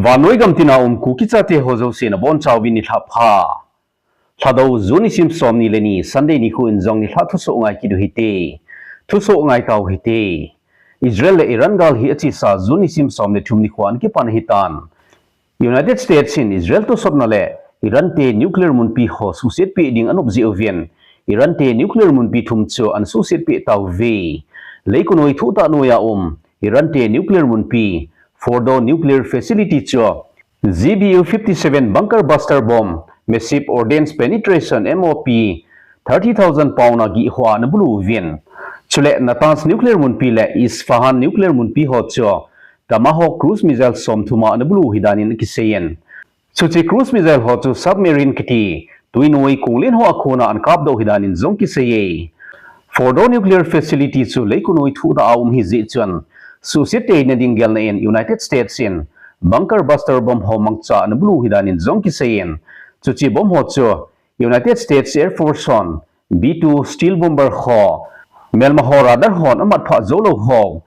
và nói gam tin nào cú kitcha te ho zo se na bon chau bin ni thap ha thado zuni sim som ni leni sunday ni khu in zong ni thu so ngai ki du hite thu so ngai tau hite Israel le Iran gal hi achi sa zuni sim som ne thum ni khwan ki pan hitan United States in Israel to sot na le Iran te nuclear munpi ho su set pi ding anop zi ovian Iran te nuclear munpi thum cho an su set pi tau ve le ko noi thu ta no ya Iran te nuclear munpi Fordo nuclear facility cho ZBU-57 bunker buster bomb massive ordnance penetration MOP 30,000 pound agi hwa na bulu vien chule Natanz nuclear munpi le Isfahan nuclear munpi ho cho Tomahawk cruise missile som thuma na bulu hidanin kiseyen chuchi cruise missile ho chu submarine kiti tuinoi kunglen ho akhona an kap do hidanin zong kiseye Fordo nuclear facility chu leikunoi thu da hi ji chuan Susite na dinggel na in United States in bunker buster bomb ho mangcha na blue hidanin zong kisayen chuchi bomb ho cho United States Air Force on B2 steel bomber ho melma ho radar ho amat pha zolo ho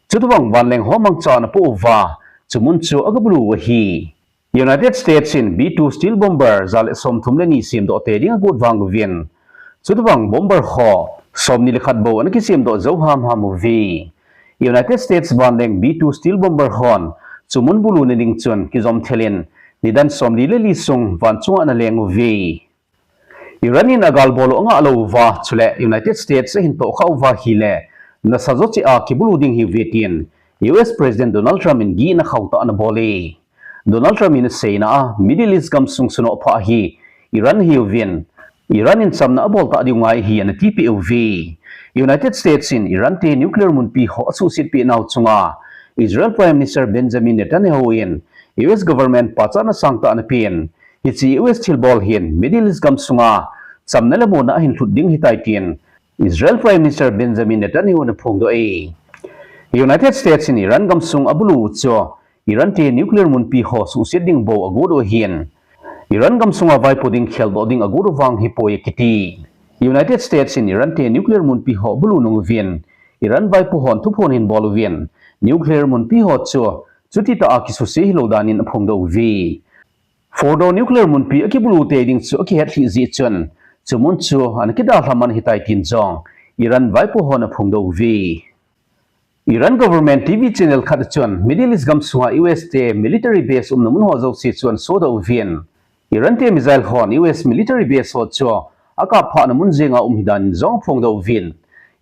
chutwang wanleng ho mangcha na po wa chumun chu agablu hi United States in B2 steel bomber zal som thumle ni sim do te ding good wang vien chutwang bomber ho som ni lekhat bo an ki sim do zo ham vi United States bandeng B2 steel bomber hon chumun bulu ne ding chun ki zom thelen nidan somli le li sung van chunga na leng ve Iranian agal bolo nga alo wa chule United States hin to khaw wa hi le na sazo chi a ki bulu ding hi vetin US President Donald Trump in gi na khaw ta na bole Donald Trump in say na Middle East gam sung suno pha hi Iran hi vien Iran in samna bol ta di ngai hi na TPOV United States in Iran te nuclear munpi ho associate pi naw chunga Israel Prime Minister Benjamin Netanyahu in US government pachana sangta an pin hichi US thilbol hin Middle East gam sunga chamnala mo na hin thuding hitai tin Israel Prime Minister Benjamin Netanyahu na phongdo United States in Iran gam sung abulu cho Iran te nuclear munpi ho associate ding bo agodo hin Iran gam sunga vai poding khelbo ding agodo wang hipoi kiti United States in Iran te nuclear munpi ho bulu nung vien Iran vai pu hon thupon hin bol vien nuclear munpi ho cho chuti ta akisu se hilo danin phongdo vi Fordo nuclear munpi aki bulu te ding chu aki het hi ji chun chumun chu an ki da hlaman hitai tin jong Iran vai pu hon phongdo vi Iran government TV channel khat chun Middle East gam suwa US te military base namun ho zo si chun so do vien Iran te missile hon US military base ho cho aka pha na mun zenga hidan zong phongdo vin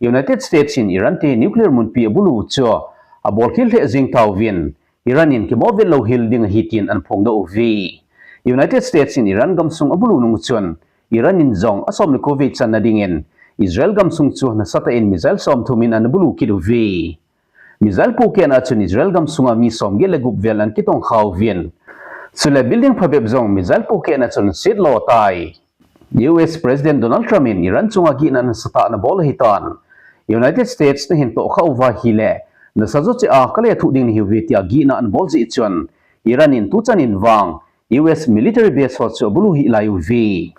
United States in Iran te nuclear munpi abulu cho abol khil the jing taw vin Iran in ki movel lo hil ding hitin an phongdo vi United States in Iran gamsung abulu nung chun Iran in zong asom ni covid chan na dingen Israel gamsung chu na sata in missile som thumin an bulu ki du vi missile pu ke na chun Israel gamsunga mi som ge legup vel an kitong khaw vin sule building phabeb zong missile pu ke na chun sit lo tai US President Donald Trump in Iran chunga gi nan sata na bol hitan United States na hin to khaw wa hile na sazo che a kale thu ding hi vetia gi na an bol ji chun Iran in tu chan in wang US military base ho cho bulu hi lai vi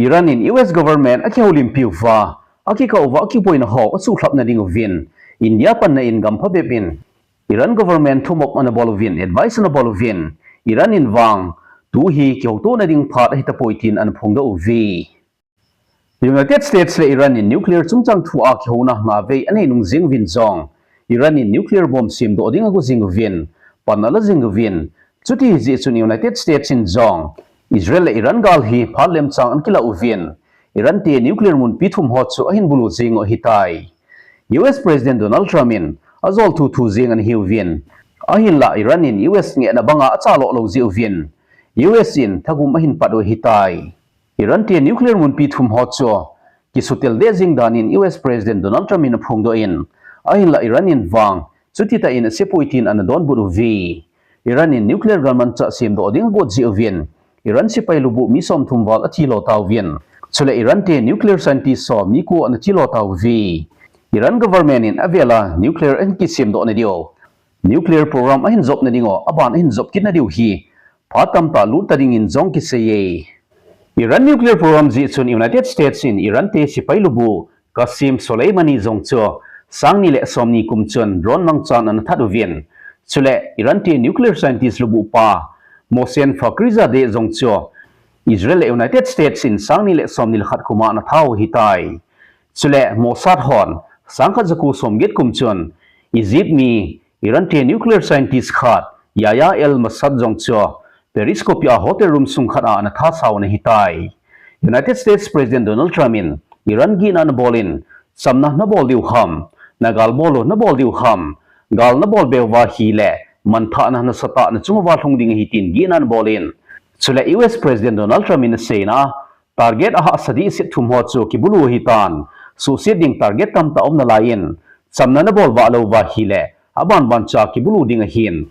Iran in US government aki holim piu wa aki ka wa ki point ho asu thlap na ding vin India pan na in gam pha bepin Iran government thumok an bol vin advice na bol vin Iran in wang tu hi kyau to na ding phat hi ta poitin an phongdo vi United States le Iran in nuclear chungchang thu a kheu na ma ve ane nung jing vin zong Iran in nuclear bomb sim do ding agu jing vin panala jing vin chuti ji chun United States in zong Israel le Iran gal hi phalem chang an kila uvin Iran te nuclear mun pithum ho chu ahin bulu jing o hitai US President Donald Trump in azol thu jing an hiu vin ahin la Iran in US nge na banga acha lo ji vin US in thagum ahin pado hitai Iran te nuclear munpi thum ho cho ki sutel de jing dan in US President Donald Trump in phongdo in ahin la Iran in wang chuti ta in sepoitin an don buru vi Iran in nuclear gunman cha sim do ding go ji vien Iran sipai lubu mi som thum wal athi lo taw vien chule Iran te nuclear scientist so mi ko an chi lo taw vi Iran government in avela nuclear en ki sim do na dio nuclear program ahin job na dingo aban ahin job kin na diu hi Patam ta lu tading in zong ki seye Iran nuclear program ji chun United States in Iran te sipai lubu Qasim Soleimani zong cho sang ni le somni kum chun drone mang chan an thadu vien chule Iran te nuclear scientist lubu pa Mosen fakriza de zongcho Israel United States in sangni le somnil khat kuma na thau hitai chule Mossad hon sangkhat zaku somget kumchon Egypt mi Iran te nuclear scientist khat Yaya El Masad zongcho periscope a hotel room sung khat a na tha saw na hitai United States President Donald Trump in Iran gi na bolin samna na bol diu kham nagal bolo na bol diu kham gal na bol bewa hi le man tha na sata na chungwa thong ding hi tin gi na bolin chule US President Donald Trump in say na target aha sadi sit thum ho chu ki bulu hitan su sit ding target tam ta om na lain samna na bol wa lo wa hi le aban ban cha ki bulu ding hin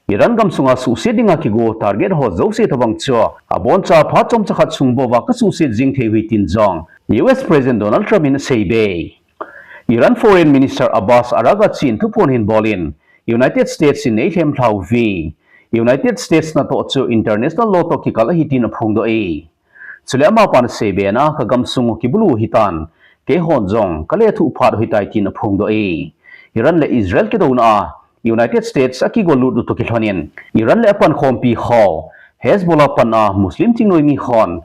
Iran gam sunga su sit ding ki go target ho zo se thawang cho abon cha pha chom cha khat sung bo wa ka su sit jing the wi tin jong US President Donald Trump in say be Iran Foreign Minister Abbas Araga chin thu pon hin bolin United States in Lheh thau vi United States na to chu international law to ki kala hitin phung do e chule ma pan se be na ka gam sung ki bulu hitan ke hon jong kale thu phat hitai tin phung do e Iran le Israel ke do na United States aki go lu to ki thonin Iran le pan khompi kho Hezbollah pan a Muslim tingnoi mi khon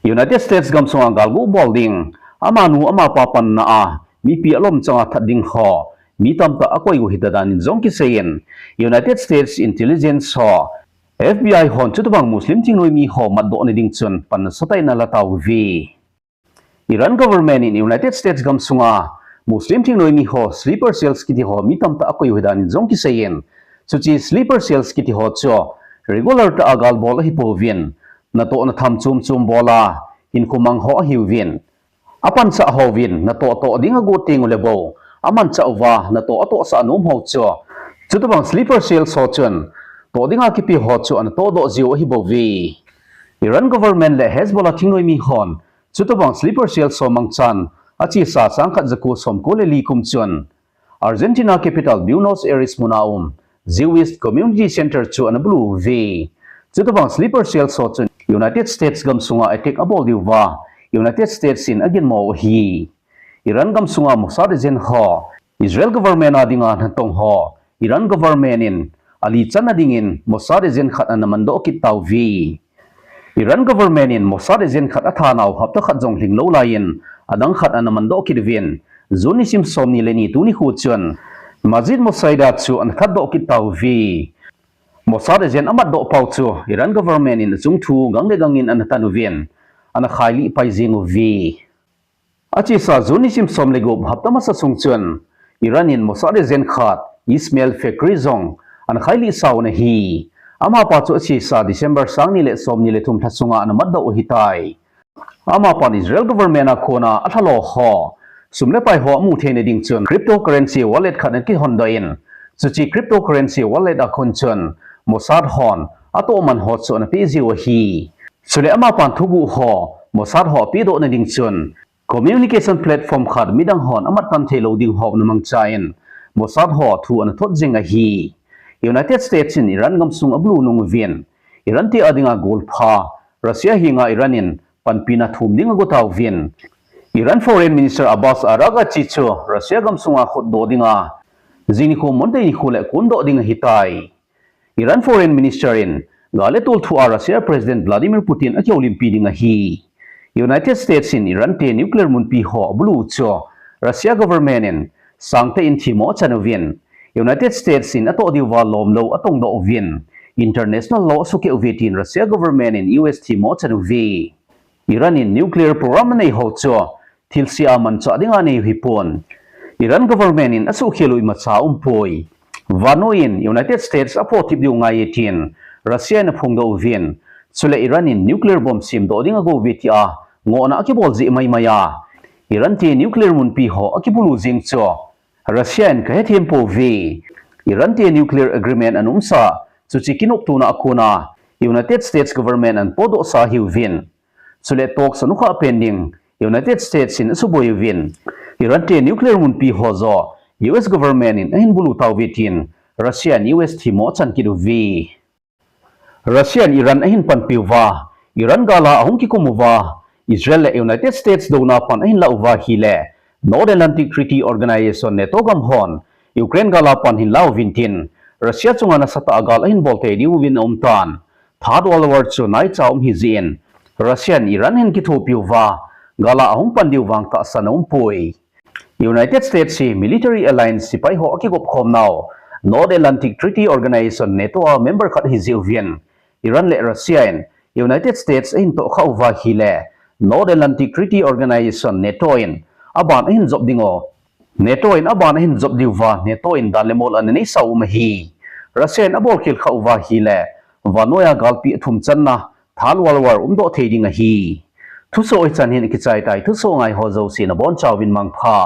United States gam sung galgu bolding amanu ama pa pan na a mi pi alom changa thading kho mi tam ta akoi go hidadan jong ki seyen United States Intelligence ho FBI hon chutbang Muslim tingnoi mi ho mat do ni ding chun pan satai na lataw vi Iran government in United States gam sunga Muslim tingnoi mi ho sleeper cells ki ho mi tam ta akoi hidadan jong ki seyen chuchi sleeper cells ki ho cho regular ta agal bol hi po vin na to na tham chum chum bola in kumang ho hi vin apan sa ho vin na to ding go ting lebo aman chauwa na to sa anom ho cho chutubang sleeper cell so chun to dinga ki pi ho chu an to do jiu hi bo vi Iran government le Hezbollah thingnoi mi hon chutubang sleeper cell so mangchan achi sa sangkhat zaku som ko le li kum chun Argentina capital Buenos Aires munaum Jewish Community Center chu an Abulu vi chutubang sleeper cell so chun United States gam sunga attack abol diwa United States in again mo hi Iran gam sunga Mossad jen ho Israel government adinga tong ho Iran government in ali chana dingin Mossad jen khat an mando ki taw vi Iran government in Mossad jen khat atha naw hap ta khat jong hling lo lain adang khat an mando ki devin zuni sim som ni leni tu ni khu chun Masjid Mosaida chu an khat do ki taw vi Mossad jen amat do pau chu Iran government in chung thu gang de gangin an tanu vien an khaili pai jing vi achi sa zuni sim som lego haptama sa sungchun Iranin Mossad jen khat Ismail Fakri zong an khaili saw na hi ama pa chu achi sa December sang ni le som ni le thum thasunga an madda o hitai ama pan Israel government a khona athalo ho sumle pai ho mu thene ding chun cryptocurrency wallet khan ki hondoin chuchi cryptocurrency wallet a khon chun Mossad hon ato man ho chu na pi jiwa hi sule ama pan thugu ho Mossad ho pi do na ding chun communication platform khat midang hon amat pan thelo ding ho na mang chain Mossad ho thu an thot jinga hi United States in Iran gam sung ablu nung vien Iran ti adinga gol pha Russia hinga Iranin panpina thum dinga go taw vien Iran Foreign Minister Abbas Araga chicho Russia gam sunga khot do dinga jini ko monte ni khole kun do dinga hitai Iran Foreign Minister in gale tol thu Russia President Vladimir Putin a Olympi dinga hi United States in Iran te nuclear Munpi ho Abulu cho Russia government in sangte in thimo chanovien United States in ato diwa lomlo atong do ovien international law suke ovetin Russia government in US thimo chanovi Iran in nuclear program nei ho cho thilsi aman cha dinga nei hipon Iran government in asu khelui macha umpoi vanoin United States apo tibdiu ngai tin Russia na phungdo ovien chule Iran in nuclear bomb sim do dinga go vetia ngona akibol ji mai maya Iran te nuclear Munpi ho akibulu jing cho Russian ka hethem po vi Iran te nuclear agreement anumsa chuchi kinok tuna akuna United States government an podo sa hiwin chule talks anuka pending United States in suboy win Iran te nuclear Munpi ho zo US government in ahin bulu taw vitin Russian US thimo chan kidu vi Russian Iran ahin panpiwa Iran gala ahung ki kumuwa Israel le United States do na pan ahin lauwa hile North Atlantic Treaty Organization neto gam hon Ukraine gala pan hin lau vintin Russia chunga na sata agal ahin bolte diu win umtan Third World War chu nai chaum hi zin Russian Iran hin ki thu piuwa gala ahum pandiu wang ta sanom pui United States si military alliance si pai ho ki gop khom now North Atlantic Treaty Organization NATO a member khat hi ziuvian Iran le Russia in United States in to khauwa hi le North Atlantic Treaty Organization NATO in aban hin job dingo NATO in aban hin job diwa NATO in dalemol an nei sau ma hi Russia in abol khil khauwa hi le vanoya galpi thum channa thal walwar do theding a hi thu so chan hin ki chai tai thu so ngai ho zo sin a bon chawin mang pha